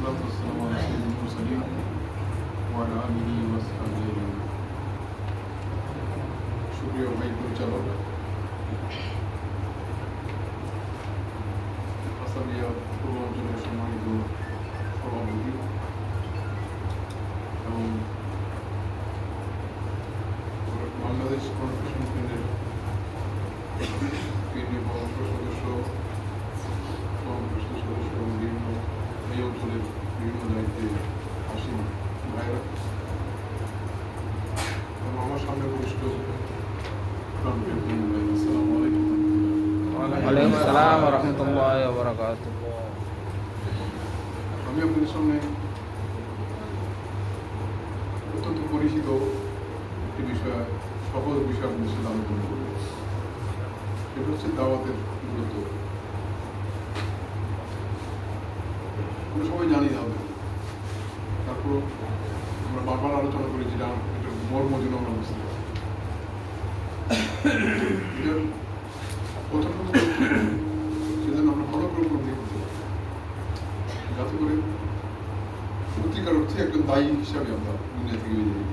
والصلاة والسلام على سيد المرسلين وعلى آله وصحبه أجمعين। সুপ্রিয় ভাই পরিচালক, আসামিয়া পূর্ব অঞ্চলের সম্মানিত সভাপতি এবং বাংলাদেশ কনফেডারেশন কেন্দ্রের কেন্দ্রীয় পরামর্শ সদস্য এবং বিভিন্ন এই অঞ্চলের বিভিন্ন দায়িত্বে আসীন ভাইরা এবং আমার সামনে বরিষ্ঠ আসসালামু আলাইকুম। ওয়ালাইকুম আসসালাম ওয়া রাহমাতুল্লাহি ওয়া বারাকাতুহু। আমি আপনাদের সামনে অত্যন্ত পরিচিত একটি বিষয়, সহজ বিষয় আপনাদের সাথে আলোচনা করব। সেটা হচ্ছে দাওয়াতের গুরুত্ব। আমরা সবাই জানি দাওয়াত, তারপর আমরা বারবার আলোচনা করি যেটা এটা মর্ম যেন আমরা বুঝতে পারি। প্রথম সেজন্য আমরা ভালো করে উপলব্ধি করতে পারি, যাতে করে সত্যিকার অর্থে একজন দায়ী হিসাবে আমরা দুনিয়া থেকে বেরিয়ে যাই।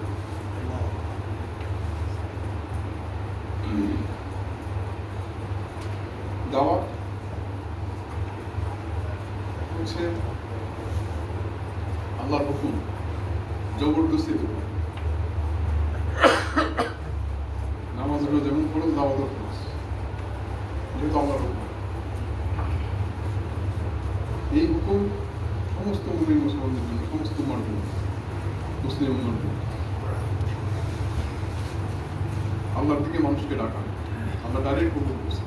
দাওয়াত হচ্ছে আল্লাহর হুকুম, জবরদস্তি দেবো। নামাজগুলো যেমন ফরজ, দাওয়াতও ফরজ, যেহেতু আল্লাহর হুকুম। এই হুকুম সমস্ত মুমিন মুসলমানদের জন্য, সমস্ত উম্মার জন্য, মুসলিম উম্মার জন্য। আল্লাহর দিকে মানুষকে ডাকা, আল্লাহ ডাইরেক্ট হুকুম করছে,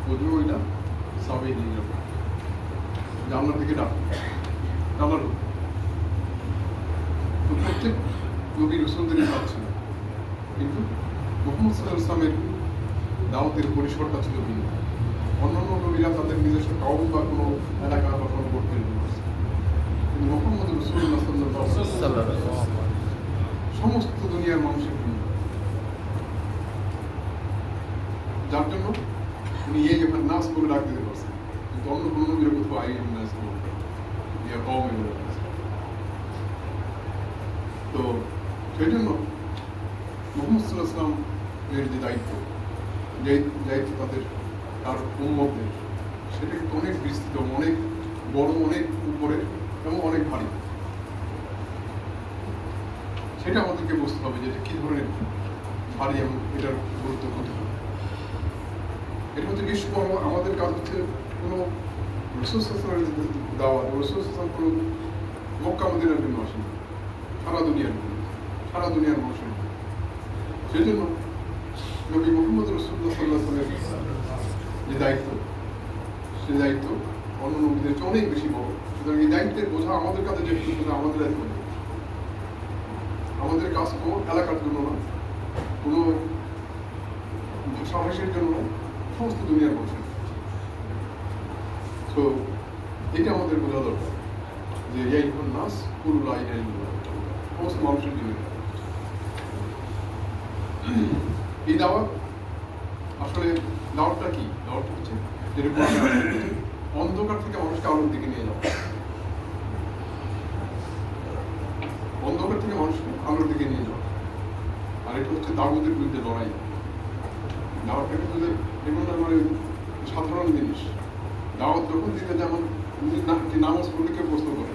বুঝবে ওইটা সবই নিয়ে যাবে যে আল্লাহর দিকে ডাক, আল্লাহর হুকুম। তো প্রত্যেক নবী রসুলদেরই কাজ ছিল, কিন্তু মুহাম্মদ সাল্লাল্লাহু আলাইহি ওয়াসাল্লামের দাওয়াতের পরিসরটা ছিল ভিন্ন। অন্যান্য নবীরা তাদের নিজস্ব কওম বা কোনো এলাকা বা কোনো গোত্রের করছে, কিন্তু মুহাম্মদ রাসূলুল্লাহ সাল্লাল্লাহু আলাইহি ওয়াসাল্লাম সমস্ত দুনিয়ার মানুষের জন্য। যার জন্য উনি এই যে নাস বলে ডাক দিতে পারছেন, কিন্তু অন্য কোনো নবীর কোথাও আইন নাস বলতে ইয়া কওমে বলে ডাকছে। তো সেই জন্য মুহাম্মদ সাল্লাল্লাহু আলাইহি ওয়াসাল্লামের যে দায়িত্ব তাদের তার উম্মতদের, সেটা কিন্তু অনেক বিস্তৃত, অনেক বড়, অনেক উপরে এবং অনেক ভারী। সেটা আমাদেরকে বুঝতে হবে যে এটা কি ধরনের ভারী এবং এটার গুরুত্ব কত। এটা হচ্ছে বিশ্বকর্ম। আমাদের কাজ হচ্ছে কোনো রাসূল সাল্লাল্লাহু আলাইহি ওয়াসাল্লামের দাওয়াত, রাসূল সাল্লাল্লাহু আলাইহি ওয়াসাল্লাম কোনো মক্কা মদিনার জন্য আসেন, সারা দুনিয়ার জন্য, সারা দুনিয়ার মানুষের জন্য। সেই জন্য নবী মুহাম্মদ রাসূলুল্লাহ সাল্লাল্লাহু আলাইহি ওয়াসাল্লামের যে দায়িত্ব, সেই দায়িত্ব অন্য নবীদের চেয়ে অনেক বেশি বড়। সুতরাং এই দায়িত্বের বোঝা আমাদের কাছে যেহেতু আমাদের দায়িত্ব নেই। আমাদের কাজ কোনো এলাকার জন্য না, কোনো ভাষাভাষীর জন্য না, সমস্ত দুনিয়ার মানুষের। তো এটা আমাদের বোঝা দরকার যে এই নাস কুল্লু লা ইলাহা ইল্লাল্লাহ, সমস্ত মানুষের জন্য। এই দাওয়াত আসলে দাওয়াতটা কি? দাওয়াতটা হচ্ছে যেরকম অন্ধকার থেকে মানুষকে আলোর দিকে নিয়ে যাওয়া, অন্ধকার থেকে মানুষকে আলোর দিকে নিয়ে যাওয়া। আর এটা হচ্ছে তাগুতের বিরুদ্ধে লড়াই। দাওয়াতটা কিন্তু এমন না মানে সাধারণ জিনিস। দাওয়াত যখন দিতে যেমন নামাজ পড়লে কেউ প্রশ্ন করে,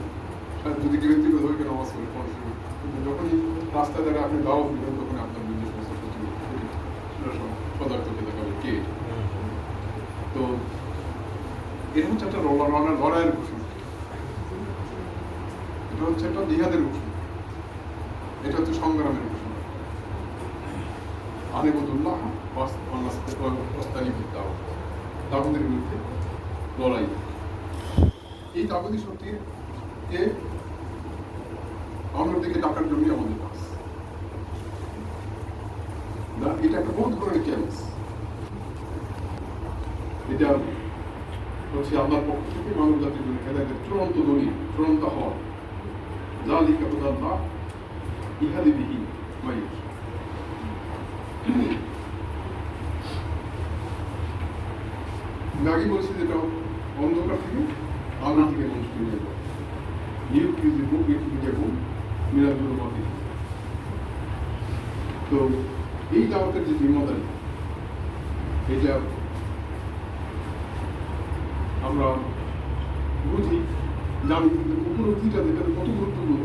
যদি কেউ ব্যক্তিগত হয়ে নামাজ পড়ে পড়ে, কিন্তু যখনই রাস্তায় দ্বারা আপনি দাওয়াত দিবেন তখন আপনার বিরুদ্ধে পদার্থ খেতে হবে কে। তো এটা হচ্ছে একটা লড়াইয়ের ঘোষণা, এটা হচ্ছে একটা জিহাদের ঘোষণা, এটা হচ্ছে সংগ্রামের ঘোষণা। আনিবুদুল্লাহ দাউদের বিরুদ্ধে লড়াই। এই দাউদি শক্তিকে অন্যের দিকে ডাকার জন্যই আমাদের কাজ। এটা একটা বহু ধরনের চ্যালেঞ্জ। এটা হচ্ছে আল্লাহর পক্ষ থেকে মানব জাতির জন্য হেদায়েতের চূড়ান্ত দলিল, চূড়ান্ত হওয়া। যালিকা হুদাল্লাহ ইহদি বিহি মান ইয়াশা। আমি আগে বলছি যেটা অন্ধকার থেকে আলোর দিকে মানুষকে নিয়ে যাওয়া। লিইউখরিজাকুম মিনাল যুলুমাতি। তো এই দাওয়াতের যে জিম্মাদারি, এটা আমরা বুঝি, জানি, কিন্তু উপলব্ধিটা যেটা কত গুরুত্বপূর্ণ।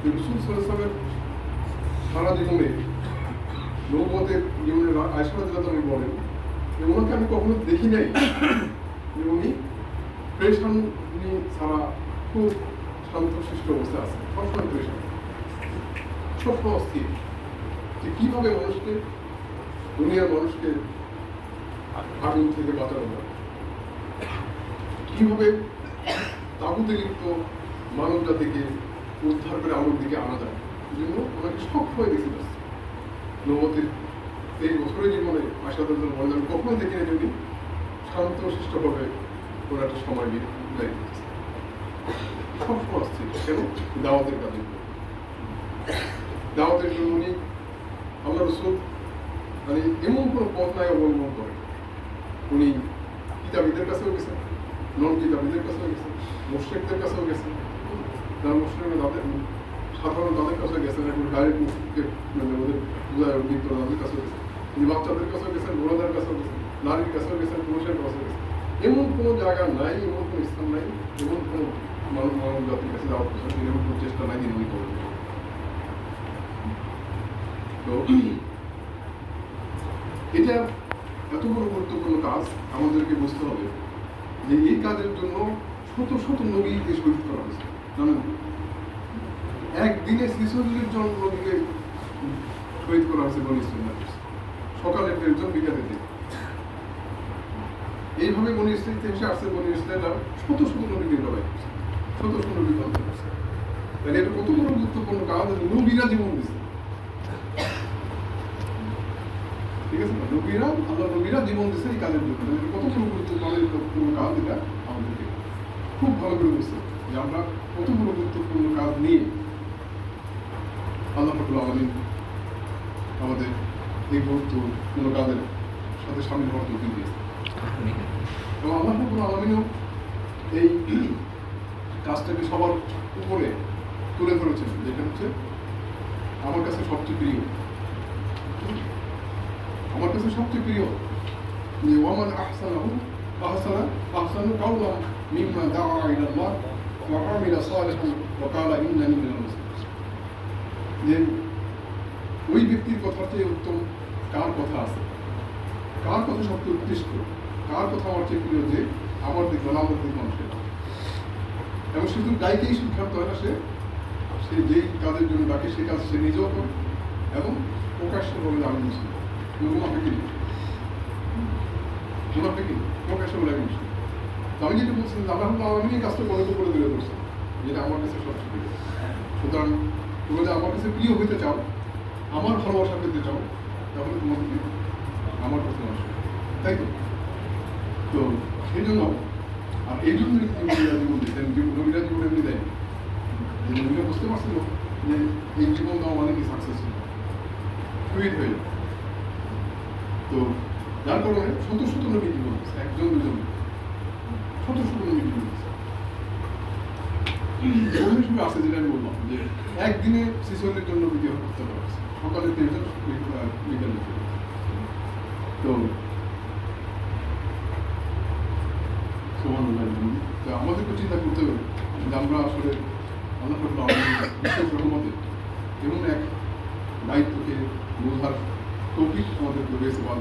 যে রাসূল সাল্লাল্লাহু আলাইহি ওয়াসাল্লামের সারা জীবনে নবুয়তের জীবনের আয়েশা রাদিয়াল্লাহু আনহা বলেন যে ওনাকে আমি কখনো দেখি নাই যে উনি প্রেশান, উনি সারা খুব শান্তশিষ্ট অবস্থায় আছে, সবসময় প্রেশান, সবসময় অস্থির, যে কীভাবে মানুষকে, দুনিয়ার মানুষকে আগুন থেকে বাঁচানো যায়, কীভাবে তাগুতে লিপ্ত মানব জাতিকে উদ্ধার করে আলোর দিকে আনা যায়। এই জন্য ওনাকে সবসময় বেশি ব্যস্ত। নবুয়তের এই বছরের জীবনে আয়েশা রাদিয়াল্লাহু আনহা বলেন কখনোই দেখি না যদি শান্তশিষ্টভাবে ওরা একটা সময় দেয়, সবসময় অস্থির। কেন? দাওয়াতের কাজে, দাওয়াতের জন্য উনি আল্লাহ রাসূল মানে এমন কোনো পথ নাই অবলম্বন করে। উনি কিতাবীদের কাছেও গেছেন, নন কিতাবীদের কাছেও গেছেন, মুশরিকদের কাছেও গেছেন, যারা মুসলিমরা তাদের সাধারণ তাদের কাছে গেছেন, এখন ডাইরেক্ট মুসলিমকে মানে ওদের বোঝায় অভিজ্ঞ তাদের কাছেও গেছেন, তিনি বাচ্চাদের কাছেও গেছেন, বুড়াদের কাছেও গেছেন, নারীর কাছেও গেছেন, পুরুষের কাছেও গেছেন। এমন কোনো জায়গা নাই, এমন কোনো স্থান নাই, এমন কোনো মানব জাতির কাছে যাওয়ার প্রশ্ন, এমন কোনো চেষ্টা নাই যিনি করবেন। তো এটা এত বড় গুরুত্বপূর্ণ কাজ, আমাদেরকে বুঝতে হবে যে এই কাজের জন্য শত শত নবীকে শহীদ করা হয়েছে। জানেন, একদিনে 46 জন নবীকে শহীদ করা হয়েছে বনি ইসরাঈল, সকালে 1 জন, বিকালে 1। এইভাবে বনি ইসরাঈল ইতিহাসে আসছে, বনি ইসরাঈলরা শত শত নবীকে লড়াই করছে, শত শত নবী ধ্বংস করছে। তাহলে এটা কত বড় গুরুত্বপূর্ণ কাজ, নবীরা জীবন দিচ্ছে। ঠিক আছে, নবীরা, আল্লাহ নবীরা জীবন দিচ্ছে এই কাজের জন্য। কত বড় গুরুত্বপূর্ণ কাজ, এটা আমাদেরকে খুব ভালো করে বুঝতে হবে যে আমরা কত বড় গুরুত্বপূর্ণ কাজ নিয়ে আল্লাহ রাব্বুল আলামিন আমাদের এই গুরুত্বপূর্ণ কাজের সাথে সামিল হওয়ার তৌফিক দিয়েছে। এবং আল্লাহ রাব্বুল আলামিনও এই কাজটাকে সবার উপরে তুলে ধরেছেন, যেটা হচ্ছে আমার কাছে সবচেয়ে প্রিয়। আমার কাছে সবচেয়ে প্রিয় যে ওয়ামান আহসানু কাওলান মিম্মান দাআ ইলাল্লাহ ওয়া আমিলা সালিহান ওয়া ক্বালা ইন্নানি মিনাল মুসলিমিন। যে ওই ব্যক্তির কথার চেয়ে উত্তম কার কথা আছে, কার কথা সবচেয়ে উৎকৃষ্ট, কার কথা আমার চেয়ে প্রিয়, যে আমার দিক আমার দিক মানুষের। এবং শুধু গাইকেই সিদ্ধান্ত হয় না, সে যেই কাজের জন্য ডাকে সে কাজ সে নিজেও করে এবং প্রকাশ্য বলে আমি মুসলিম। প্রকাশ্য বলে আমি মুসলিম। আমি যেটা বলছিলাম যে আল্লাহ আলামিন এই কাজটা করে করে দিলে করছে, যেটা আমার কাছে সবচেয়ে প্রিয়। সুতরাং তোমরা যে আমার কাছে প্রিয় হইতে চাও, আমার ভালোবাসা পেতে চাও, তাহলে তোমাদেরকে আমার কাছে আসবে, তাই তো? তো সেই জন্য, আর এই জন্য নবীরা জীবন দিতেন, নবীরা জীবন এমনি দেয় যে নবীরা বুঝতে পারছিল যে এই জীবন দেওয়া মানে কি সাকসেসফুল ফ্লুইড হয়ে। তো যার কারণে শত শত নবী জীবন দিচ্ছে, একজন দুজন, শত শত নবী জীবন দিচ্ছে। এমন সময় আছে যেটা আমি বললাম যে একদিনে 46 জন নবীকে হত্যা করা হচ্ছে, সকালে 3 জন, বিকালে 3 জন। তো আমাদেরকে চিন্তা করতে হবে যে আমরা আসলে আল্লাহ রাব্বুল আলামিনের বিশেষ রহমতে এমন এক দায়িত্বকে বোঝার তৌফিক আমাদেরকে রয়েছে বা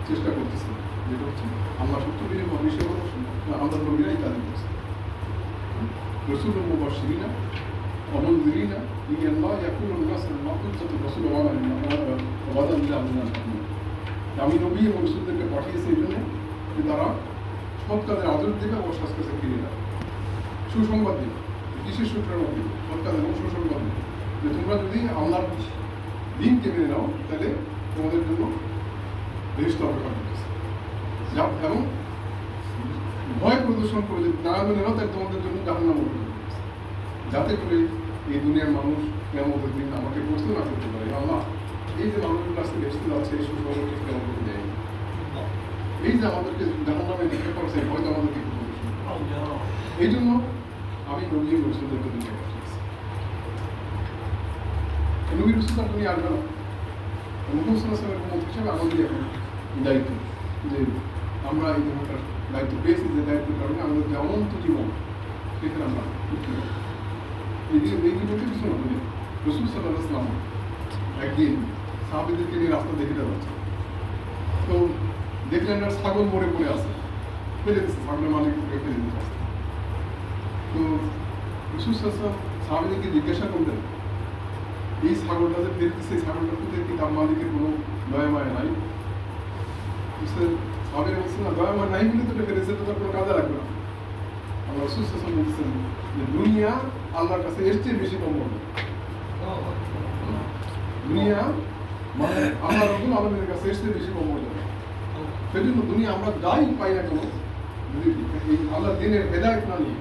চেষ্টা করতেছে, যেটা হচ্ছে আল্লাহ সত্যিকারের মানুষের আল্লাহ নবীরাই তাদের করছে। রাসূলুল মুবাশশিরিনা ওয়া মুনযিরিনা লিআল্লাহ ইয়াকুনা নাসুল মাকুতাতুর রাসূল ওয়া আমি নবী এবং রাসূলদেরকে পাঠিয়েছি এই জন্য যে তারা সৎ কাজের আদর দেবে ও সৎ কাজে ফিরে যাবে, সুসংবাদ দেবে, কিসের সুসংবাদ দেবে, সৎ কাজ এবং সুসংবাদ দেবে যে তোমরা যদি আল্লাহর দিনকে মেনে নাও তাহলে তোমাদের জন্য বেহেশত অপেক্ষা করতেছে। এবং ভয় প্রদর্শন করে যদি না মেনে নাও তাহলে তোমাদের জন্য জাহান্নাম অপেক্ষা করতেছে, যাতে করে এই দুনিয়ার মানুষ কিয়ামতের দিন আমাকে প্রশ্ন না করতে পারে, আল্লাহ এই যে মানুষের কাছে বেহেশতে যাচ্ছে এই সুসংবাদ ঠিক আমাদেরকে দেয়, এই যে আমাদেরকে জাহান্নামে নিক্ষেপ করছে ভয় তো আমাদেরকে প্রদর্শন। এই জন্য আমি আমি নবী রসুলদেরকে দুনিয়া পাঠিয়েছি। নবী রসুল তার দুনিয়া আসবে না। মুহাম্মদ সাল্লাল্লাহু আলাইহি ওয়াসাল্লামের উম্মত হিসেবে আমাদের এখন দায়িত্ব যে আমরা এই ধর্মটার দায়িত্ব পেয়েছি, যে দায়িত্বের কারণে আমাদের যে অনন্ত জীবন সেখানে আমরা এই জীবনকে কিছু না বলি। রসুল সাল্লাল্লাহু আলাইহি ওয়াসাল্লাম একদিন সাহাবীদেরকে নিয়ে রাস্তা দেখে যাচ্ছে, তো দেখলেন না ছাগল মরে পড়ে আছে, ফেলে দিচ্ছে, ছাগলের মালিক ফেলে দিতে আসছে। তো রসুল সাল্লাল্লাহু আলাইহি ওয়াসাল্লাম সাহাবীদেরকে জিজ্ঞাসা করলেন, এই ছাগলটা যে ফেলতেছে, ছাগলটার প্রতি কি তার মালিকের কোনো দয়া মায়া নাই? সাহাবীরা বলছেন, না দয়া মায়া নাই বলে তো ফেলেছে, তো তার কোনো কাজে লাগবে না। আল্লাহ রাসূল সাল্লাল্লাহু আলাইহি ওয়াসাল্লাম বলছেন যে দুনিয়া আল্লাহর কাছে এর চেয়ে বেশি কম্বল। দুনিয়া আল্লাহ রাব্বুল আলামিনের কাছে এর চেয়ে বেশি কম্বল। সেই জন্য দুনিয়া আমরা যাই পাই না কেন, যদি এই আল্লাহর দিনের হেদায়েত না নিয়ে,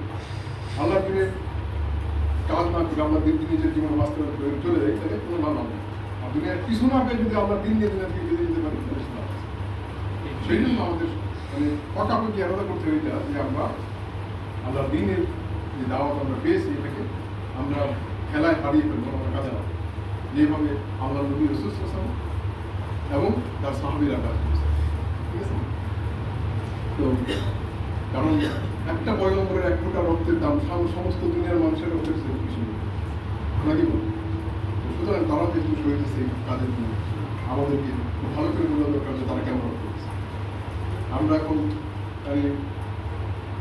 আল্লাহর দিনের কাজ না করে আমরা দিন নিজের জীবন বাস্তবায়ন করে চলে যাই, তাহলে কোনো লাভ হবে না। আর দুনিয়ার কিছু না পেয়ে যদি আমরা দিন নিয়ে দিনাকে বেঁধে দিতে পারি, তাহলে লাভ আছে। সেই জন্য আমাদের মানে পাকাপাকি আলাদা করতে হবে এটা, যে আমরা আল্লাহর দিনের যে দাওয়াত আমরা পেয়েছি, এটাকে আমরা খেলায় হারিয়ে ফেলবো, আমরা কাজে লাগবো, যেভাবে আল্লাহ নবী রাসূল সাল্লাল্লাহু আলাইহি ওয়াসাল্লাম এবং তার সাহাবীরা কাজ করেছে। ঠিক আছে? তো কারণ একটা পয়গম্বরের এক ফোঁটা রক্তের দাম সমস্ত দুনিয়ার মানুষের রক্তের চেয়ে বেশি নাকি বল? সুতরাং তারা যেহেতু শহীদ সেই কাজের জন্য আমাদেরকে ভালো করে বোঝা দরকার যে তারা কেমন করছে। আমরা এখন মানে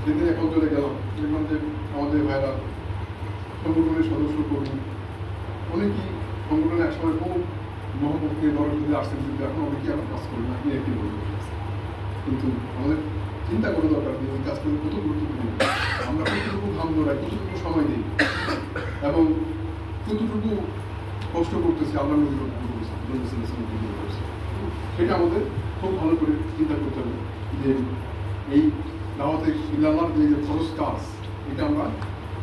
সেদিন এখন চলে গেলাম, দেখলাম যে আমাদের ভাইরা সংগঠনের সদস্য কর্মী অনেকেই সংগঠনে একসময় খুব মহব্বত নিয়ে দরকার আসছেন, কিন্তু এখন অনেকেই আমরা কাজ করি না, একটি বলতে। কিন্তু আমাদের চিন্তা করে দরকার যে ওই কাজগুলো কত গুরুত্বপূর্ণ, আমরা কতটুকু ঘাম ধরাই, কতটুকু সময় দিই এবং কতটুকু কষ্ট করতেছি আল্লাহ নবী করতেছি, সেটা আমাদের খুব ভালো করে চিন্তা করতে হবে। যে এই দাওয়াতে ইল্লাল্লাহর যে ফরজ কাজ, এটা আমরা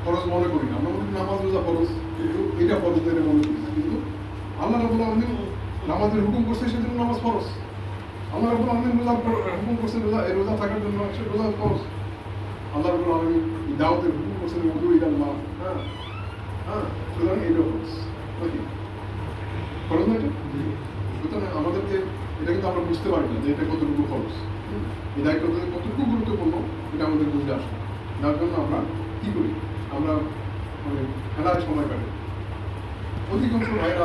ফরজ মনে করি না। আমরা মনে করি নামাজ রোজা ফরজ, কিন্তু এটা ফরজ মনে করি না। কিন্তু আল্লাহ রাব্বুল আলামিন নামাজের হুকুম করছে, সেজন্য নামাজ ফরজ। আল্লাহ রাব্বুল আলামিন রোজার হুকুম করছেন, রোজা থাকার জন্য রোজা ফরজ। আল্লাহ রাব্বুল আলামিন দাওয়াতের হুকুম করছেন উদু ইলাল্লাহ, সুতরাং এটা ফরজ নাকি ফরজ না এটা? সুতরাং আমাদেরকে এটা কিন্তু আমরা বুঝতে পারি না যে এটা কতটুকু ফরজ, এই দায়িত্ব কতটুকু গুরুত্বপূর্ণ, এটা আমাদের বুঝে আসে। যার জন্য আমরা কি করি, আমরা মানে খেলার সময় কাটে। অধিকাংশ ভাইয়ের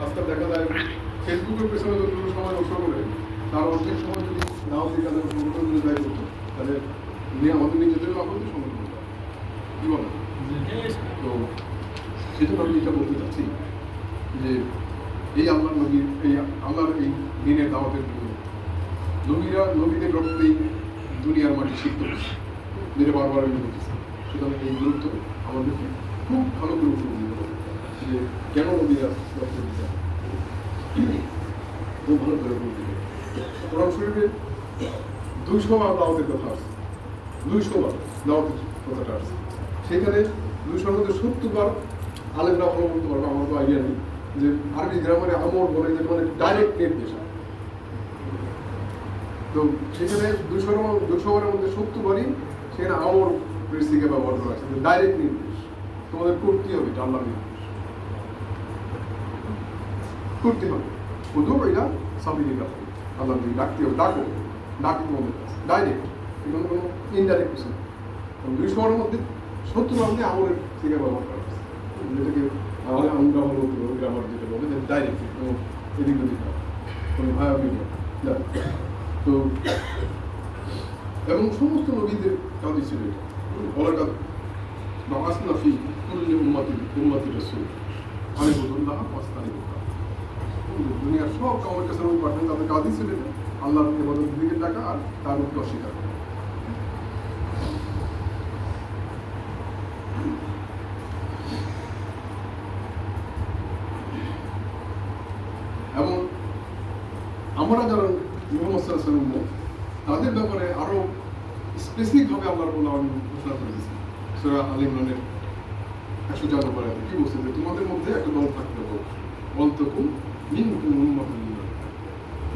আজকে দেখা যায় ফেসবুকের পেছনে যতটুকু সময় নষ্ট করে, তার অর্ধেক সময় যদি দাওয়াতি কাজে সংগঠন যদি দায়ী করতো, তাহলে আমাদের নিজেদের লাভ হতে সংগঠন করতে হবে। কি বলে? তো সেজন্য আমি যেটা বলতে চাচ্ছি যে এই আল্লাহর নবীর এই আল্লাহর এই দিনের দাওয়াতের জন্য নবীদের রক্তেই দুনিয়ার মাটি সিদ্ধ হচ্ছে, যেটা বারবার আমি বলতেছি। সুতরাং এই গুরুত্ব আমাদেরকে খুব ভালো করে উপলব্ধি দিতে হবে যে কেন নবীরা রক্ত দিতে হবে, খুব ভালো করে উপলব্ধি দেবে। কোরআন শরীফে 200 বার দাওয়াতের কথা আসছে, 200 বার দাওয়াতের কথাটা আসছে। সেখানে 200-র মধ্যে 70 বার আলেমরা ফলো করতে পারবে, আমার তো আইডিয়া নেই, যে আরবি গ্রামারে আমর বলে যে মানে ডাইরেক্ট নির্দেশ। তো সেখানে 200-এর মধ্যে 70 বারই সেখানে আমর পরিস্থিতিকে ব্যবহার করা আছে, ডাইরেক্ট নির্দেশ, তোমাদের করতে হবে, এটা আল্লাহর নির্দেশ, করতে হবে। বুঝো এটা সাবিলি কাজ, আল্লাহ ডাকতে হবে, ডাকি তোমাদের কাছে ডাইরেক্ট, এখানে কোনো ইনডাইরেক্ট কিছু না। 200-এর মধ্যে 70 বার দিয়ে আমরের থেকে ব্যবহার করা আছে, যেটাকে আমরা হলো গ্রামার যেটা বলে যে ডাইরেক্ট, কোনো এদিক ওদিক না, কোনো ভায়া বিভাগ। তো এবং সমস্ত নবীদের কাজই ছিল এটা বলার কাজ, নামাজনা ফি কুল্লি উম্মতি রাসূল আনিবুদুল্লাহ ওয়াস্তাগফিরুল্লাহ। দুনিয়ার সব কাউমের কাছে নবী পাঠান, তাদের কাজই ছিল এটা, আল্লাহর ইবাদতের দিকে ডাকা আর তার উপর অস্বীকার করা। এবং আমরা যারা মুহাম্মদ সাল্লাল্লাহু আলাইহি ওয়াসাল্লাম তাদের ব্যাপারে আরো স্পেসিফিকভাবে আল্লাহ রাব্বুল আলামিন ঘোষণা করে দিয়েছেন সূরা আল ইমরানের 104 নম্বর আয়াতে। কি বলছেন? যে তোমাদের মধ্যে একটা দল থাকতে হবে, ওয়ালতাকুম মিনকুম উম্মাতুন ইয়াহদুনা।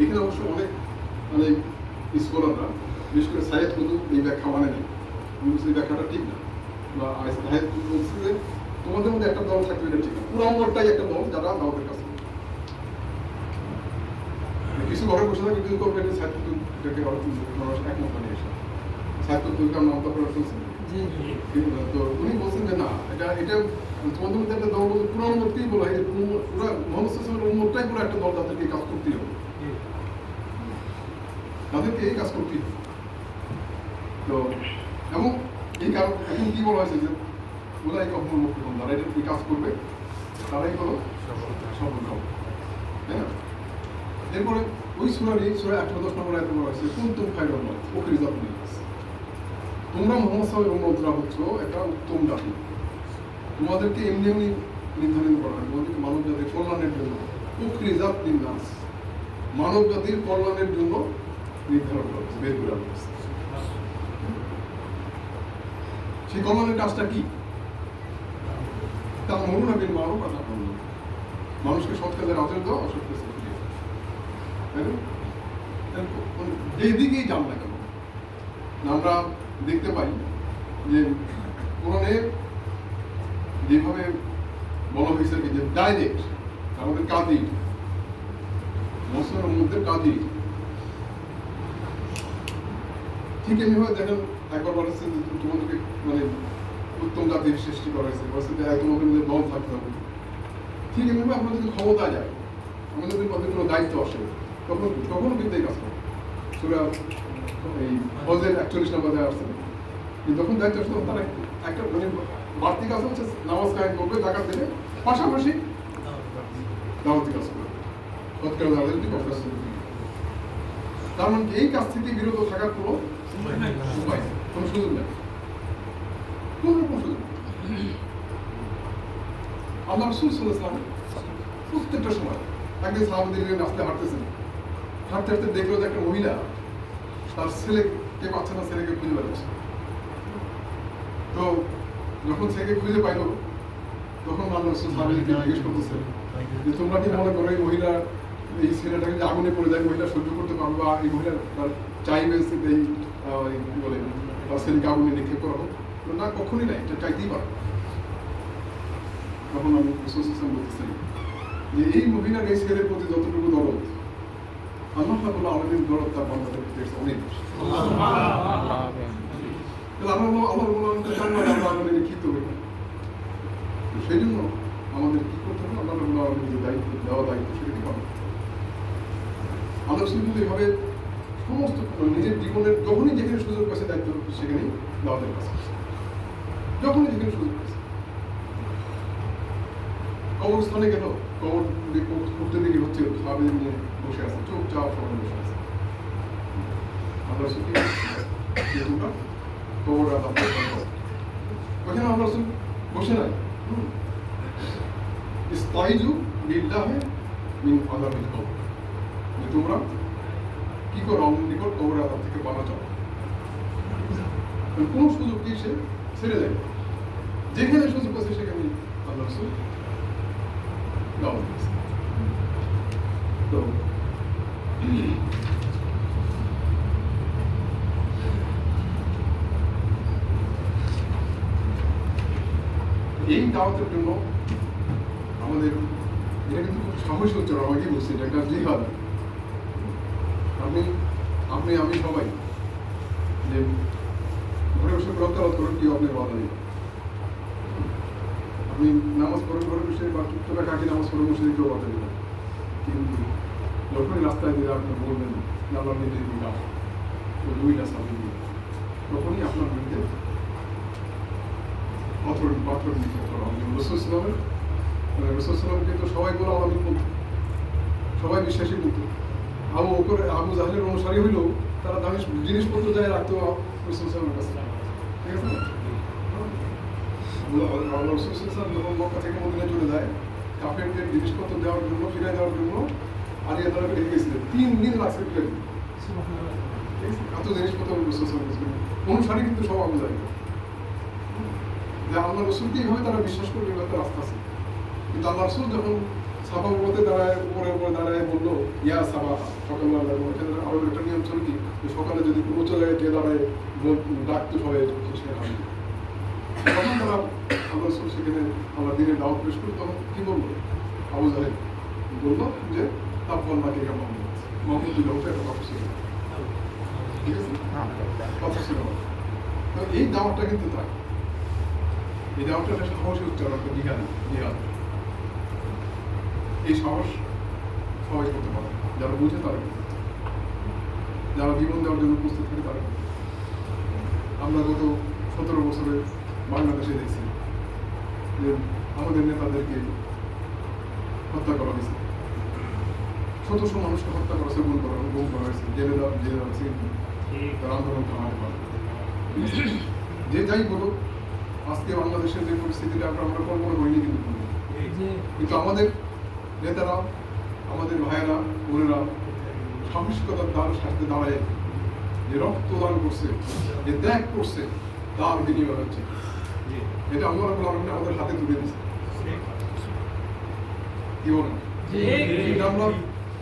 এখানে অবশ্য অনেক স্কলাররা, বিশেষ করে সাইয়েদ কুতুব এই ব্যাখ্যা মানে নেই, এই ব্যাখ্যাটা ঠিক না। বা বলছে যে তোমাদের মধ্যে একটা দল থাকবে, এটা ঠিক না, পুরো অঙ্গটাই একটা দল যারা দাওয়াতের কাজ করে। কিছু ঘরে বসে থাকে কিন্তু করবে যে সাহিত্যকে মানুষ একমত বানিয়ে এসে সাহিত্যকার নাম তো আপনারা শুনছেন। তো উনি বলছেন যে না, এটা এটা তোমাদের মধ্যে একটা দল বলতে পুরো উন্মতকেই বলা হয়, পুরো মোহাম্মদ সাল্লাল্লাহু উন্মতটাই পুরো একটা দল, তাদেরকে কাজ করতেই হবে, তাদেরকে এই কাজ করতেই হবে। তো এবং এই কারণ এখন কি বলা হয়েছে যে ওরাই কখনো মুক্তি হন, তারা এটা কাজ করবে, তারাই হলো সফল হবে, তাই না? এরপরে ওই সূরারই সূরা ১৮-১০ নম্বর আয়াতে বলা হয়েছে কুনতুম খায়রা উম্মাহ উখরিজাত লিন-নাস, তোমরা মুহাম্মদ সাল্লাল্লাহু আলাইহি ওয়াসাল্লাম হচ্ছ একটা উত্তম জাতি, তোমাদেরকে এমনি এমনি নির্ধারণ করা হয়, তোমাদেরকে মানব জাতির কল্যাণের জন্য, উখরিজাত লিন-নাস, মানব জাতির কল্যাণের জন্য নির্ধারণ করা হয়েছে, বের করে আনা হয়েছে। সেই কল্যাণের কাজটা কি? তা'মুরুনা বিল মা'রুফ ওয়া তানহাউনা আনিল মুনকার, মানুষকে সৎ কাজের আদেশ দাও, অসৎ কাজ থেকে ফিরিয়ে দাও। যেদিকেই যান না কেন, আমরা দেখতে পাই যে কোরআনে যেভাবে বলা হয়েছে যে ডাইরেক্ট আমাদের কাজই মুসলিমের মধ্যে কাজই ঠিক এমনিভাবে দেখেন একবার বলেছে তোমাদেরকে মানে উত্তম জাতির সৃষ্টি করা হয়েছে, বলছে যে তোমাদের মধ্যে দল থাকতে হবে। ঠিক এমনিভাবে আপনার যদি ক্ষমতা যায়, আমাদের যদি পথে কোনো দায়িত্ব আসে, তখনও কিন্তু এই কাজ করে। সূরা এই হজের ৪১ নম্বরে আসছে, যখন দায়িত্ব আসে তখন তারা একটা মানে বাড়তি কাজ হচ্ছে নামাজ কায়েম করবে, জাকাত দেবে, পাশাপাশি দাওয়াতি কাজ করবে, সৎকার দাওয়াতি কাজ করবে। তার মানে এই কাজ থেকে বিরত থাকার কোনো উপায় নেই, কোনো সুযোগ নেই, কোনো রকম সুযোগ নেই। আল্লাহ রাসূল সাল্লাল্লাহু আলাইহি ওয়াসাল্লাম প্রত্যেকটা সময় একদিন সাহাবাদের নিয়ে রাস্তায় হাঁটতেছেন, হাঁটতে হাঁটতে দেখলো যে একটা মহিলা তার ছেলেকে পাচ্ছে না, ছেলেকে খুঁজে বেড়াচ্ছে। তো যখন ছেলেকে খুঁজে পাইল, তখন আল্লাহ রাসূল সাহাবাদেরকে জিজ্ঞেস করতেছেন যে তোমরা কি মনে করো এই মহিলা, এই ছেলেটাকে যে আগুনে পড়ে যায় মহিলা সহ্য করতে পারবে, বা এই মহিলা তার চাইবে এই কি বলে তার ছেলেকে আগুনে নিক্ষেপ করা হোক? না, কখনই নাই, এটা চাইতেই পারবে। তখন আমি রাসূল সাল্লাল্লাহু আলাইহি ওয়াসাল্লাম যে এই মহিলার এই ছেলের প্রতি যতটুকু দরদ, আল্লাহ রাব্বুল আলামিন দরদ তার বান্দাদের প্রতি অনেক বেশি। সেই জন্য আমাদের কি করতে হবে, আল্লাহ রাব্বুল আলামিনের যে দায়িত্ব দেওয়া দায়িত্ব সেটা পালন। আল্লাহ রাসূল কিন্তু এভাবে সমস্ত নিজের জীবনের যখনই যেখানে সুযোগ পাচ্ছে দায়িত্ব সেখানেই দাওয়াতের কাজ করছে, যখনই যেখানে সুযোগ পাচ্ছে। কবরস্থানে গেল, কবর করতে দিকে হচ্ছে সাহাবীদের নিয়ে বসে আছে, চুপচাপ সবাই বসে আছে। আল্লাহ রাসূল তোমরা কবর আদাব করো, ওখানে আল্লাহ রাসূল বসে নাই, ইস্তাইজু বিল্লাহি মিন আযাবিল কবর, যে তোমরা কি করো আল্লাহর নিকট কবর আযাব থেকে পানা চাও। কোন সুযোগ কি সে ছেড়ে দেয়, যেখানে সুযোগ আছে সেখানে আল্লাহ রাসূল দাওয়াত দিয়েছে। তো এই দাওয়াতের জন্য আমাদের এটা কিন্তু খুব সাহস হচ্ছে, আমাকে বলছে এটা একটা জিহাদ। আপনি আমি সবাই যে ঘরে বসে প্রত্যাহার করেন, কেউ আপনার বাধা নেই। আপনি নামাজ পড়েন ঘরে বসে, বা চুপচাপে কাকে নামাজ পড়ে বসে কেউ বাধা নেই, কিন্তু যখনই রাস্তায় দিয়ে আপনি বলবেন আল্লাহ নিজের বিকাশ ও দুইটা সাবিল, তখনই আপনার বিরুদ্ধে পাথর নিক্ষেপ করা হবে। রাসূল সাল্লাল্লাহু তো সবাই বলে আলামিন বলতো, সবাই বিশ্বাসী বলতো। আবু জাহলের অনুসারী হইলেও তারা দামি জিনিসপত্র যায় রাখতো রাসূল সাল্লাল্লাহু আলাইহি ওয়াসাল্লাম, ঠিক আছে না? রাসূল সাল্লাল্লাহু যখন মক্কা থেকে মদিনায় চলে যায়, কাফেরদের জিনিসপত্র দেওয়ার জন্য, ফিরে দেওয়ার জন্য আলিয়া তারা রেখে গেছিলেন, 3 দিন লাগছে ফিরে দিতে। এত জিনিসপত্র রাসূল সাল্লাল্লাহু আলাইহি ওয়াসাল্লাম অনুসারী কিন্তু সব আবু জাহল, যে আল্লাহ রসুলকে এইভাবে তারা বিশ্বাস করবে, এগুলো তো রাস্তা আছে। কিন্তু আল্লাহ রসুল যখন সাফা মতে দাঁড়ায়, উপরে দাঁড়ায় বললো ইয়া সাফা, সকালবেলা আরো একটা নিয়ম ছিল কি, সকালে যদি কোনো জায়গায় গিয়ে দাঁড়ায় ডাকতো সবাই, সে তখন তারা আল্লাহ রসুল সেখানে আল্লাহ দিনের দাওয়াত পেশ করে তখন কি বললো? আবু জাহেল বললো যে তাপমান নাকি মোহাম্মদুল্লাহ একটা কথা ছিল, ঠিক আছে, কথা ছিল। তো এই দাওয়াতটা কিন্তু তাই, এই দাওয়াতটা একটা সাহসী উচ্চারণ, একটা জিহাদ। এই সাহস সবাই করতে পারে, যারা বুঝে তারা করতে পারে, যারা জীবন দেওয়ার জন্য প্রস্তুত থাকে তারা করতে পারে। আমরা গত 17 বছরে বাংলাদেশে দেখছি যে আমাদের নেতাদেরকে হত্যা করা হয়েছে, 700 মানুষকে হত্যা করা হয়েছে, গুম করা হয়েছে, জেলে দেওয়া হয়েছে, কিন্তু তারা আন্দোলন থামাতে পারে। যে যাই বলুক, আজকে বাংলাদেশের যে পরিস্থিতিটা আমরা কল্পনা করিনি, কিন্তু আমাদের নেতারা, আমাদের ভাইয়েরা, বোনেরা সাহসিকতার সাথে দাঁড়ায় যে রক্তদান করছে, যে ত্যাগ করছে, তার বিনিময় হচ্ছে, এটা আল্লাহ রাব্বুল আলামিন আমাদের হাতে তুলে দিচ্ছে। কি বলেন? এটা আমরা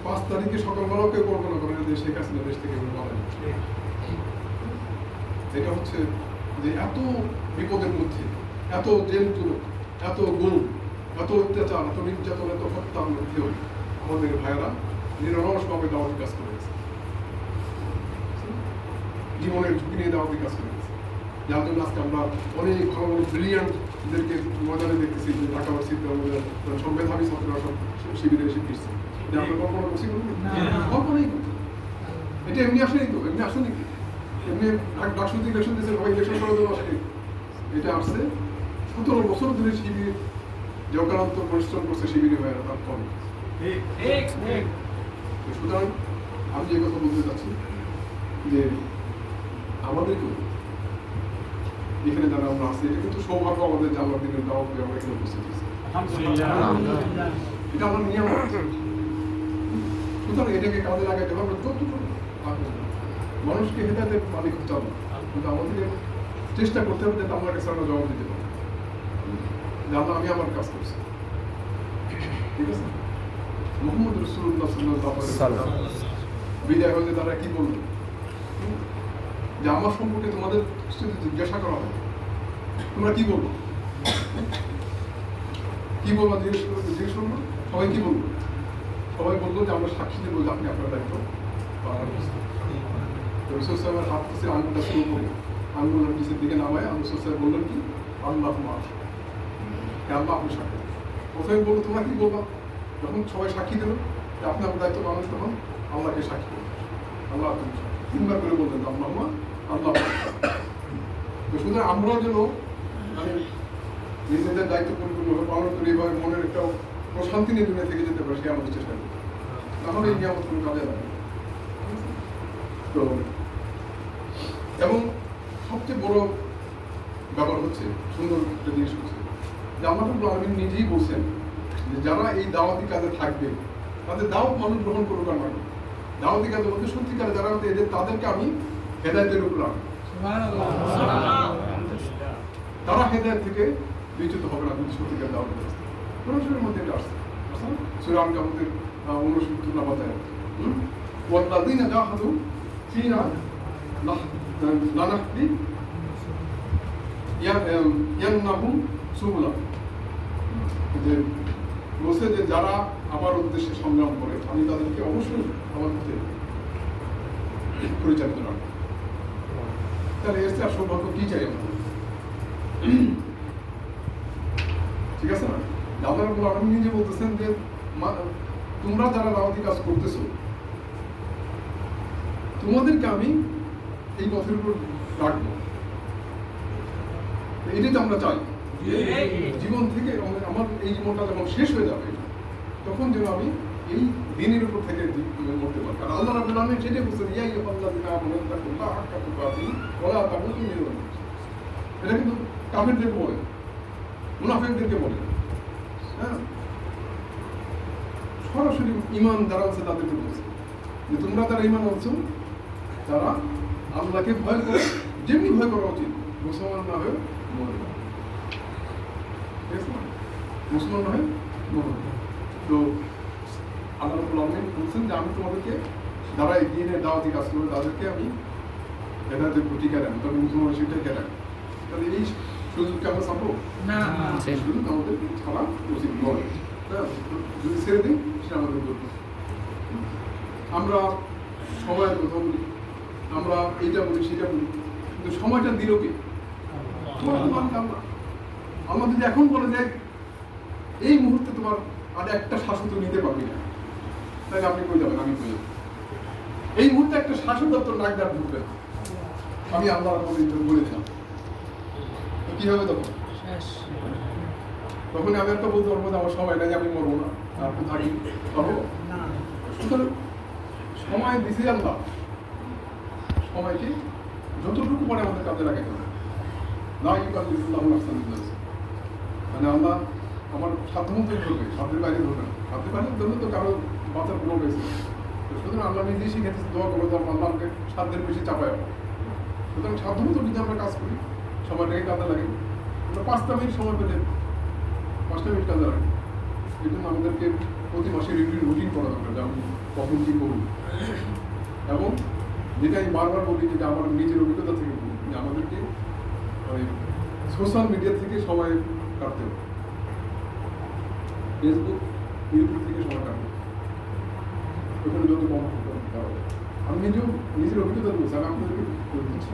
5 তারিখে সকালবেলাও কেউ কল্পনা করেন যে শেখ হাসিনা দেশ থেকে পালাবে। এটা হচ্ছে যে এত বিপদের মধ্যে, এত জেল তুলক, এত গুম, এত অত্যাচার, এত নির্যাতন, এত হত্যার মধ্যেও আমাদের ভাইয়েরা নিরলসভাবে দাওয়াতি কাজ করে গেছে, জীবনের ঝুঁকি নিয়ে দাওয়াতি কাজ করে গেছে। যার জন্য আজকে আমরা অনেক ভালো ভালো ব্রিলিয়ান্টদেরকে ময়দানে দেখতেছি, যে ঢাকা ভার্সিটিতে আমাদের সংবিধানী ছাত্ররা সব শিবিরে এসে ফিরছে। যে আমরা কল্পনা করছি, কল্পনাই করছি। এটা এমনি আসেনি তো, এমনি আসেনি কি? এমনি ডাকসুতি ইলেকশন দিয়েছে, সবাই ইলেকশন করার জন্য আসেনি। এটা আসছে 17 বছর ধরে শিবির যে অকারান্ত পরিশ্রম করছে শিবিরে ভাইয়েরা, তার ফল। সুতরাং আমি যে কথা বলতে চাচ্ছি যে আমাদেরকেও এখানে যারা আমরা আছি, এটা কিন্তু সৌভাগ্য আমাদের যে আল্লাহর দিনের দাওয়াত পেয়ে আমরা এখানে উপস্থিত হয়েছি, এটা আমরা নিয়ে আমরা। সুতরাং এটাকে কাজে লাগাইতে হবে। আমরা যতটুকু মানুষকে হেদায়েতের মালিক হতে হবে, কিন্তু আমাদেরকে চেষ্টা করতে হবে যাতে আমার কাছে আমরা জবাব দিতে পারি যে আল্লাহ, আমি আমার কাজ করছি, ঠিক আছে। মুহাম্মদ রাসূলুল্লাহ সাল্লাল্লাহু আলাইহি ওয়াসাল্লাম বিদায় হতে তারা কি বলল? যে আমার সম্পর্কে তোমাদের জিজ্ঞাসা করা হবে, তোমরা কি বলবো? কি বলবো? জিজ্ঞেস করবো, সবাই কি বলবো? সবাই বললো যে আমরা সাক্ষী দেবো যে আপনি আপনার দায়িত্ব পালন করছেন। রাসূল সাহেবের হাত থেকে আঙুলটা শুরু করে আঙুলের নিচের দিকে নামায় রাসূল সাহেব বললেন কি, আল্লাহ মাফ, আল্লাহ আপনি সাক্ষী। প্রথমে বললো তোমরা কি বলবা? যখন সবাই সাক্ষী দিল যে আপনি আপনার দায়িত্ব পালন, তখন আল্লাহকে সাক্ষী করলেন, আল্লাহ আপনি সাক্ষী। 3 বার করে বললেন আল্লাহ আল্লাহ। তো সুতরাং আমরাও যেন মানে নিজেদের দায়িত্ব পরিপূর্ণভাবে পালন করি, এভাবে মনের একটা প্রশান্তি নিয়ে দুনিয়া থেকে যেতে পারে, সে আমাদের চেষ্টা করি, তাহলে এই নিয়ামত কোনো কাজে লাগে। তো এবং সবচেয়ে বড় ব্যাপার হচ্ছে, সুন্দর একটা জিনিস হচ্ছে যে আল্লাহ রাব্বুল আলামিন নিজেই বলছেন যে যারা এই দাওয়াতি কাজে থাকবে তাদের দাওয়াত মানুষ গ্রহণ করুক আর না করুক, দাওয়াতি কাজের মধ্যে সত্যিকারে যারা এদের তাদেরকে আমি হেদায়েতের উপর রাখবো। তারা হেদায়েত থেকে বিচ্যুত হবে না যদি সত্যিকার দাওয়াতি কাজ। কোরআনের মধ্যে এটা আসছে, সূরা আল-কাবুতের 69 নম্বর আয়াত, ওয়াল্লাযীনা জাহাদু ফীনা লানাহদিয়ান্নাহুম সুবুলানা, যে বলছে যে যারা আমার উদ্দেশ্যে সংগ্রাম করে আমি তাদেরকে অবশ্যই আমার পথে পরিচালিত রাখবো। তাহলে এর চেয়ে সৌভাগ্য কি চাই আমরা? ঠিক আছে না? আল্লাহ রাব্বুল আলামিন নিজে বলতেছেন যে তোমরা যারা দাওয়াতি কাজ করতেছো তোমাদেরকে আমি এই পথের উপর রাখবো। এটাই তো আমরা চাই, জীবন থেকে আমার এই জীবনটা যখন শেষ হয়ে যাবে তখন যেন আমি এই দিনের উপর থেকে মরতে পারি। কারণ আল্লাহ রাব্বুল আলামিন সেটাই বলছেন, ইয়া আইয়ুহাল্লাযীনা আমানু তাকুল্লাহা হাক্কা তুকাতিহি ওয়া লা তামুতুন্না ইল্লা ওয়া আনতুম মুসলিমুন। এটা কিন্তু কাফেরদেরকে বলে, মুনাফিকদেরকে বলে, হ্যাঁ, সরাসরি ঈমান যারা আছে তাদেরকে বলছে যে তোমরা যারা ঈমান আনছো তারা আল্লাহকে ভয় করো, যেমনি ভয় করা উচিত, মুসলমান না হয়ে মরবে না, ঠিক আছে না? মুসলমান না হয়ে মরবে। তো আল্লাহ রাব্বুল আলামিন বলছেন যে আমি তোমাদেরকে যারা এই দিনের দাওয়াতি কাজ করবে তাদেরকে আমি হেদায়েতের প্রতীকার আনি, তবে মুসলমান সেটাই কেন। তাহলে এই সুযোগকে আমরা ছাড়বো না সুযোগ আমাদের ছাড়া উচিত নয়। হ্যাঁ, যদি ছেড়ে দিই সেটা আমাদের দুর্বল। আমরা সময়ের কথা বলি, আমরা এইটা বলি সেটা বলি, কিন্তু সময়টা দিল কে? আল্লাহ যদি এখন বলে যে এই মুহূর্তে তোমার আর একটা শ্বাসও তো নিতে পারবি না, তাহলে আপনি কই যাবেন? আমি কই যাব? এই মুহূর্তে একটা শ্বাসও তোর নাক ডাক ঢুকবে না, আমি আল্লাহর বলে দিলাম। তো কি হবে তখন? তখন আমি একটা বলতে পারবো যে আমার সময় নাই, আমি মরবো না, আর একটু থাকি, পারবো? সুতরাং সময় দিছে আল্লাহ, সময়কে যতটুকু পরে আমাদের কাজে লাগাতে হবে। না ইউকাল্লিফুল্লাহু নাফসান ইল্লা উসআহা, মানে আল্লাহ আমার সাধ্যমতো ধরবে, সাধ্যের বাইরে ধরবে না। সাধ্যের বাইরে ধরলে তো কারো বাঁচার কোনো রয়েছে। তো সুতরাং আল্লাহ নিজেই শিখেছে দোয়া করবো যে আল্লাহ আমাকে সাধ্যের বেশি চাপায়। সুতরাং সাধ্যমতো যদি আমরা কাজ করি, সময়টাকে কাজে লাগে, আমরা 5টা মিনিট সময় পেলে 5টা মিনিট কাজে লাগে। এই জন্য আমাদেরকে প্রতি মাসে রুটিন করা দরকার যে আমি কখন কী করব। এবং যেটা আমি বারবার বলি, যেটা আমার নিজের অভিজ্ঞতা থেকে বলি, যে আমাদেরকে সোশ্যাল মিডিয়া থেকে সময় কাটতে হবে, ফেসবুক ইউটিউব থেকে সময় কাটতে হবে, ওখানে যত কম করতে হবে। আমি নিজেও নিজের অভিজ্ঞতা বলছি, আমি আপনাদেরকে বলে দিচ্ছি।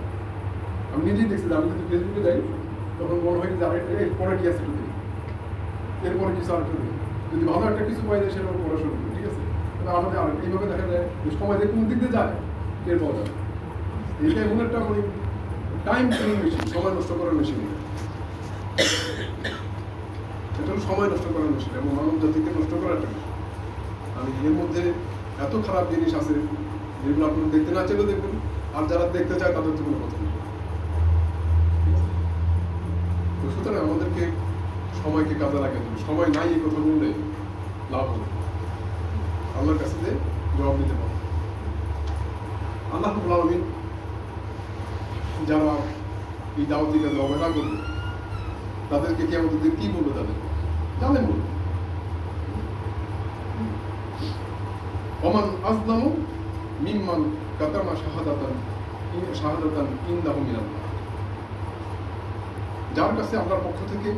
আমি নিজেই দেখছি যে আমি যদি ফেসবুকে যাই, তখন মনে হয় যে এরপরে কি আছে একটু দেখি, এরপরে কিছু আর একটু দেখি, যদি ভালো একটা কিছু পাই যায় সেটা পড়াশোনা করি, ঠিক আছে? তাহলে আমাদের আর এইভাবে দেখা যায় যে সময় যে কোন দিক দিয়ে যায় টের পাওয়া যায়। এইটা এমন একটা মানে টাইম কিলিং মেশিন, সময় নষ্ট করার মেশিন। এটা হলো সময় নষ্ট করার মেশিন এবং মানব জাতিকে নষ্ট করার একটা মেশিন। আমি এর মধ্যে এত খারাপ জিনিস আছে যেগুলো আপনি দেখতে না চাইলেও দেখবেন, আর যারা দেখতে চায় তাদের তো কোনো কথা নেই। তো সুতরাং আমাদেরকে সময়কে কাজে লাগাতে হবে। সময় নাই এই কথা বললে লাভ হবে, আল্লাহর কাছে যে জবাব দিতে পারবে। আল্লাহ রাব্বুল আলামিন যারা এই দাওয়াতি কাজে অবহেলা করবে তাদেরকে কি আমাদের কি বলবে? তাদের জানেন বলবে ওমান আযলামু মিম্মান কাতামা শাহাদাতান ইনদাহু মিনাল্লাহ, যার কাছে আল্লাহর পক্ষ থেকে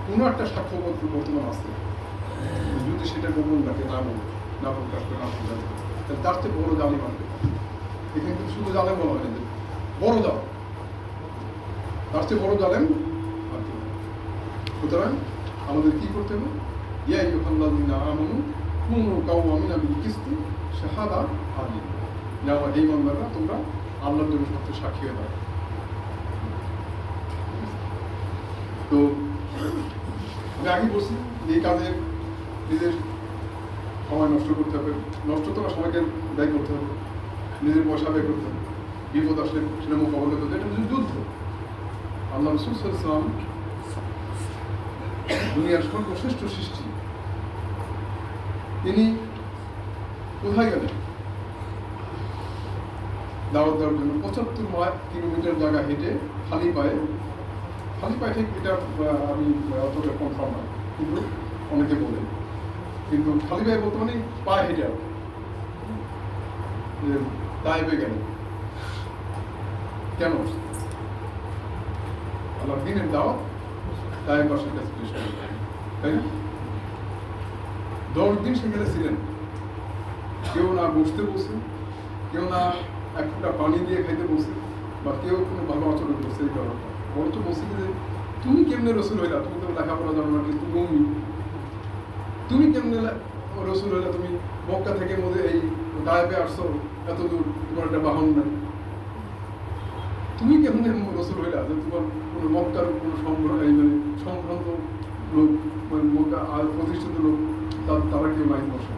কোনো একটা সাক্ষ্যপত্র বর্তমান আছে, যদি সেটা গোপন রাখে, না প্রকাশ করে, না প্রচার করে, তাহলে তার চেয়ে বড় জালিম আসবে। এখানে কিন্তু শুধু জালেম বলা হয় না, বড় জালেম, তার চেয়ে বড় জালেম আর কি। সুতরাং আমাদের কি করতে হবে? ইয়া আইয়ুহাল্লাযীনা আমানু কুনু কাওয়ামিনা বিল কিসতি শাহাদা আদিল, যা আমার এই ইমানদাররা তোমরা আল্লাহর জন্য সত্য সাক্ষী হয়ে দাও। তো আমি আগে বলছি যে এই কাজে নিজের সময় নষ্ট করতে হবে, নষ্ট তো না, সময়কে ব্যয় করতে হবে, নিজের পয়সা ব্যয় করতে হবে, বিপদ আসলে সেটা মোকাবিলা করতে হবে। এটা হচ্ছে যুদ্ধ। আল্লাহ রাসূল সাল্লাল্লাহু আলাইহি ওয়াসাল্লাম দুনিয়ার সর্বশ্রেষ্ঠ সৃষ্টি, তিনি কোথায় গেলেন দাওয়াত দেওয়ার জন্য? 75 কিলোমিটার জায়গা হেঁটে খালি পায়ে ঠিক এটা আমি অতটা কনফার্ম না, কিন্তু অনেকে বলেন, কিন্তু খালি পায়ে বলতে মানে পায়ে হেঁটে তাইবে গেল কেন? আল্লাহর দ্বীনের দাওয়াত তাইবাসীর কাছে পেশ করলেন, তাই না? 10 দিন সেখানে ছিলেন, কেউ না বসতে বসে, কেউ না এক ফোঁটা পানি দিয়ে খাইতে বসে, বা কেউ কোনো ভালো আচরণ করছে। এই কারণটা বরঞ্চ বলছে যে তুমি কেমনে রসুল হইলা? তুমি তো লেখাপড়া জানো না, কিন্তু তুমি কেমনে রসুল হইলা? তুমি মক্কা থেকে মধ্যে এই গায়েবে আসছো এত দূর, তোমার একটা বাহন নাই, তুমি কেমনে রসুল হইলা যে তোমার কোনো মক্কার কোনো সম্ভ্রান্ত লোক, মানে মক্কা আর প্রতিষ্ঠিত লোক তারা কেউ নাই বসে?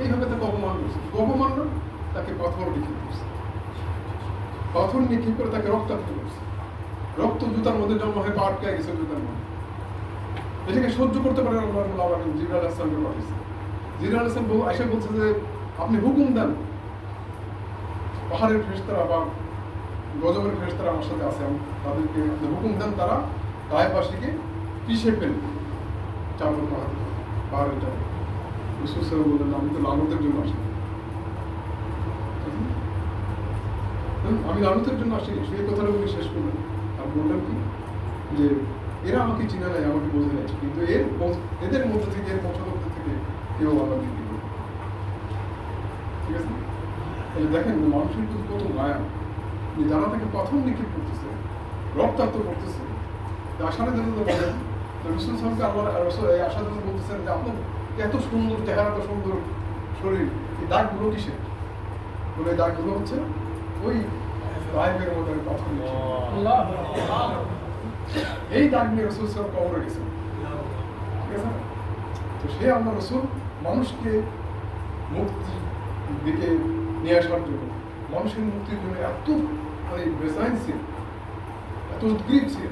এইভাবে তাকে অপমান করছে। অপমানটা তাকে পাথর নিক্ষেপ করছে, পাথর নিক্ষেপ করে তাকে রক্তাক্ত করছে। রক্ত জুতার মধ্যে জন্ম হয়ে পা আটকে গেছে জুতার মধ্যে। এটাকে সহ্য করতে পারে আল্লাহ রাব্বুল আলামিন জিবরাইল আলাইহিস সালামকে পাঠিয়েছে। জিবরাইল আলাইহিস সালাম আয়েশা বলছে যে আপনি হুকুম দেন, পাহাড়ের ফেরেশতারা বা গজবের ফেরেশতারা আমার সাথে আছে, তাদেরকে হুকুম দেন তারা তায়েফবাসীকে পিষে ফেলবে চাপড় পাহাড়ের চাপড়। রাসূল সাল্লাল্লাহু আলাইহি ওয়াসাল্লাম বললেন আমি তো লানতের জন্য আসি, আমি লানতের জন্য আসিনি। সেই কথাটা উনি শেষ করলেন আর বললেন কি যে এরা আমাকে চিনে নাই, আমাকে বোঝে নাই, কিন্তু এদের মধ্যে থেকে, এর বংশধরদের থেকে কেউ আমার দিকে করবে। ঠিক আছে? তাহলে দেখেন মানুষের প্রতি কত মায়া, যে যারা তাকে প্রথম নিক্ষেপ করতেছে, রক্তাক্ত করতেছে, আশারা যেন তো বলেন রসুল সাহেবকে আল্লাহ রসুল এই আশা যেন বলতেছেন যে আপনার এত সুন্দর চেহারা, এত সুন্দর শরীর, এই দাগগুলো কিসের? বলে এই দাগগুলো হচ্ছে ওই রাইবের মধ্যে প্রথম এই দাগ নিয়ে রসুল সাহেব কবরে গেছেন। ঠিক আছে? তো সে আল্লাহ রসুল মানুষকে মুক্তির দিকে নিয়ে আসার জন্য, মানুষের মুক্তির জন্য এত মানে বেসাইন ছিল, এত উদ্গ্রীব ছিল,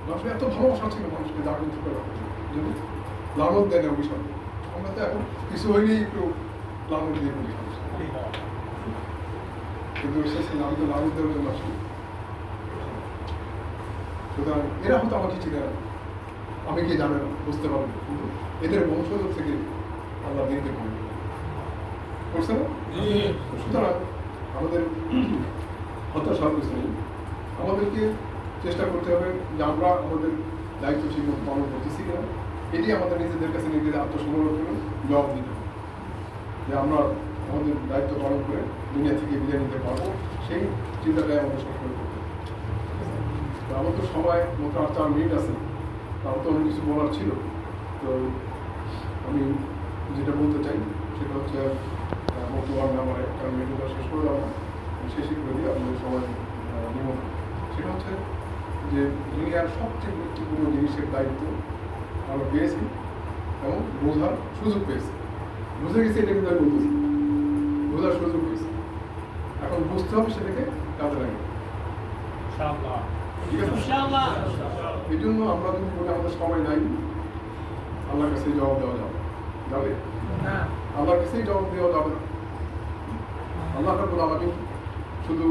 মানুষের এত ভালোবাসা ছিল মানুষকে জাগ্রত করে রাখার জন্য। লানত দেয় না অভিশাপ। আমরা তো এখন কিছু হইলেই একটু লানত দিয়ে বলি, কিন্তু আমি তো লানত দেওয়ার জন্য আসি। সুতরাং এরা হয়তো আমাকে চিনে না, আমি কি জানে না, বুঝতে পারবো, কিন্তু এদের বংশধর থেকে আল্লাহ দিনকে করছে না। সুতরাং আমাদের হতাশ হওয়ার কিছু নেই, আমাদেরকে চেষ্টা করতে হবে যে আমরা আমাদের দায়িত্ব ঠিক মতো পালন করতেছি কিনা, এটি আমাদের নিজেদের কাছে নিজেদের আত্মসমর্পণে জবাব দিতে হবে, যে আমরা আমাদের দায়িত্ব পালন করে দুনিয়া থেকে বিদায় নিতে পারবো, সেই চিন্তাটাই আমাদের সবসময় করতে হবে। আমার তো সময় মাত্র 4 মিনিট আছে, তারও তো অনেক কিছু বলার ছিল। তো আমি যেটা বলতে চাই সেটা হচ্ছে বর্তমানে আমার একটা মিটিংটা শেষ করে দেওয়া, শেষই করে দিই আপনাদের সবাই নিমন্ত্রণ। সেটা হচ্ছে যে দুনিয়ার সবচেয়ে গুরুত্বপূর্ণ জিনিসের দায়িত্ব আমরা পেয়েছি এবং বোঝার সুযোগ পেয়েছি। বুঝে গেছি, এটা কিন্তু আমি বলতেছি, বোঝার সুযোগ পেয়েছি, এখন বুঝতে হবে সেটাকে কাজে লাগে। ঠিক আছে? এই জন্য আমরা যদি বলি আমাদের সময় নাই, আল্লাহর কাছে জবাব দেওয়া যাবে আল্লাহর কাছেই জবাব দেওয়া যাবে না। আল্লাহ রাব্বুল আলামিন শুধু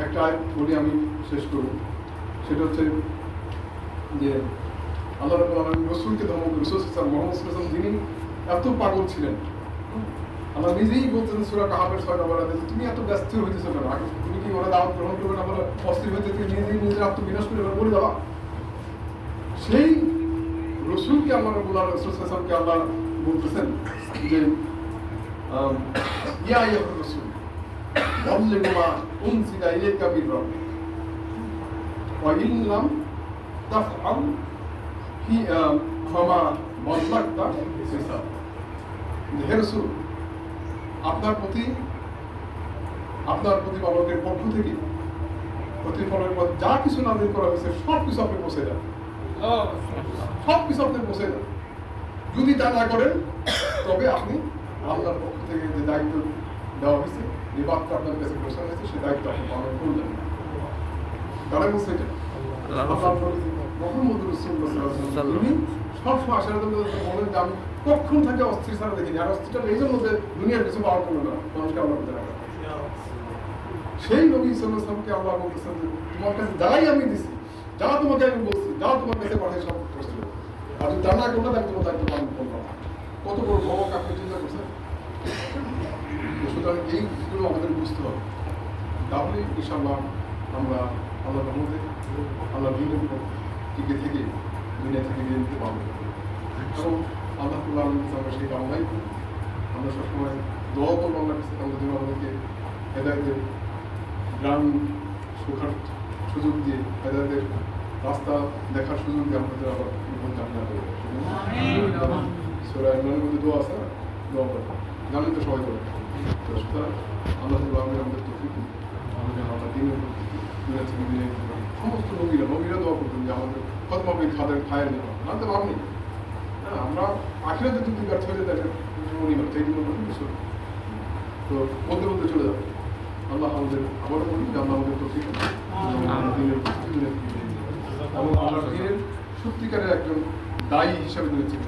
একটা বলি আমি শেষ করব, সেটা হচ্ছে যে আল্লাহ রাব্বুল আলামিন রসুলকে ধর্ম, রসুল মুহাম্মদ সাল্লাল্লাহু আলাইহি ওয়াসাল্লাম যিনি এত পাগল ছিলেন, আল্লাহ নিজেই বলতেন সূরা কাহাফের 6 নম্বর আয়াতে, তুমি এত ব্যস্ত হইতেছো কেন? তুমি কি ওরা দাওয়াত গ্রহণ করবে না বলে অস্থির হইতে তুমি নিজের আত্মবিনাশ করে বলে দেওয়া? সেই রসুলকে আল্লাহ রাব্বুল আলামিন রাসূল সাল্লাল্লাহু আলাইহি ওয়াসাল্লামকে আল্লাহ বলতেছেন যে ইয়া আইয়ুহার রাসূল বাল্লিগ মা উনজিলা ইলাইকা মির রাব্বিক ওয়া ইন লাম তাফআল ফামা বাল্লাগতা রিসালাত। হে রাসূল, আপনার প্রতি প্রতিপালকের পক্ষ থেকে প্রতিফলের পর যা কিছু নাযিল করা হয়েছে সব কিছু আপনি পৌঁছে দেন, সব কিছু আপনি পৌঁছে দেন। যদি তা না করেন তবে আপনি আল্লাহর পক্ষ থেকে যে দায়িত্ব দেওয়া হয়েছে, যে বার্তা আপনার কাছে পৌঁছানো হয়েছে, সেই দায়িত্ব আপনি পালন করলেন না। তারা বলছে এটা মুহাম্মদ রাসূলুল্লাহ সাল্লাল্লাহু আলাইহি ওয়াসাল্লাম তিনি সবসময় আশারাদের মধ্যে বলেন যে আমি কখন থেকে অস্থির ছাড়া দেখিনি, আর অস্থিরটা এই জন্য যে দুনিয়ার কিছু পাওয়ার করলো না, মানুষকে আল্লাহ করতে রাখা। সেই নবী সাল্লাল্লাহু আলাইহি ওয়াসাল্লামকে আল্লাহ বলতেছেন যে তোমার কাছে যাই আমি দিছি, যা তোমাকে আমি বলছি, যা তোমার কাছে পাঠাই সব করছিল, আর যদি তা না করলে তাকে তোমার দায়িত্ব পালন করবো। কত বড় ভবক আপনি চিন্তা করছেন? সুতরাং এইগুলো আমাদের বুঝতে হবে, তাহলে ইনশাআল্লাহ আমরা আল্লাহর রহমতে আল্লাহ দিনের উপর টিকে থেকে দুনিয়া থেকে নিয়ে নিতে পারবো। এবং আল্লাহ আমরা সেই কামনাই করি। আমরা সবসময় দোয়া করবো আল্লাহর কাছে, আমরা যেন আমাদেরকে হেদায়েতের গ্রাম শেখার সুযোগ দিয়ে, হেদায়েতের রাস্তা দেখার সুযোগ দিয়ে আমাদের আবার জীবন যাপনা করে। সূরা ইমরানের মধ্যে দোয়া আছে না, দোয়া করে জানেন তো সবাই করে। তো সুতরাং আল্লাহ আমাদের তৌফিক দিন, আমাদের আল্লাহ দিনের দুনিয়া থেকে নিয়ে সমস্ত নবীরা দোয়া করতেন যে আমাদের খতম হবে খায়ের নেওয়া না, তো ভাবনি হ্যাঁ, আমরা আখিরাতে যদি ব্যর্থ হয়ে যেতে অনিবার সেই জন্য কিছু তো বলতে বলতে চলে যাবে। আল্লাহ আমাদের আবারও বলি যে আল্লাহ আমাদের তৌফিক দিনের এবং আল্লাহ দিনের সত্যিকারের একজন দায়ী হিসাবে দুনিয়া থেকে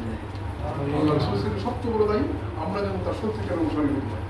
আল্লাহ রাসূল সবচেয়ে বড় দায়ী, আমরা যেন তার সত্যিকারের অনুসারী হতে পারি।